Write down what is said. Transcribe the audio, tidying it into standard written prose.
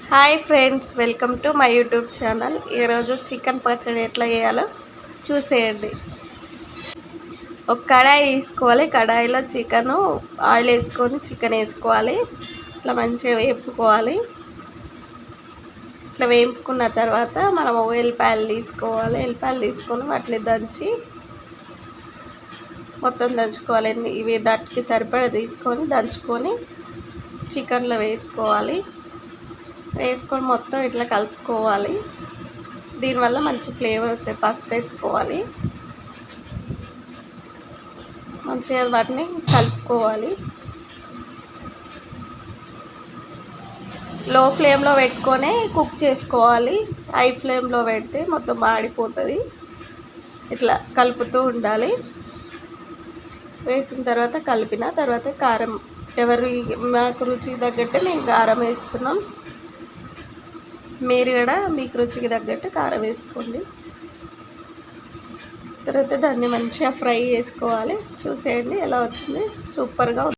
Hi friends, welcome to my YouTube channel. ఈరోజు chicken పచ్చడి ఎట్లా చేయాలో చూసేయండి. ఒక కడాయి తీసుకోవాలి. కడాయిలో ఆయిల్ వేసుకొని చికెన్ వేసుకోవాలి. ఇట్లా మంచిగా వేపుకోవాలి. ఇట్లా వేపుకున్న తర్వాత మనం ఎల్లిపాయలు తీసుకోవాలి. ఎల్లిపాయలు తీసుకొని వాటిని మొత్తం దంచుకోవాలి. ఇవి దాటికి సరిపడా తీసుకొని దంచుకొని చికెన్లో వేసుకొని మొత్తం ఇట్లా కలుపుకోవాలి. దీనివల్ల మంచి ఫ్లేవర్ వస్తాయి. పసుపు వేసుకోవాలి. మంచిగా వాటిని కలుపుకోవాలి. లో ఫ్లేమ్లో పెట్టుకొని కుక్ చేసుకోవాలి. హై ఫ్లేమ్లో పెడితే మొత్తం మాడిపోతుంది. ఇట్లా కలుపుతూ ఉండాలి. వేసిన తర్వాత కలిపిన తర్వాత కారం మాకు రుచికి తగ్గట్టు మేము కారం వేస్తున్నాం. మీరు కూడా మీకు రుచికి తగ్గట్టు కారం వేసుకోండి. తర్వాత దాన్ని మంచిగా ఫ్రై చేసుకోవాలి. చూసేయండి ఎలా వచ్చింది, సూపర్గా ఉంది.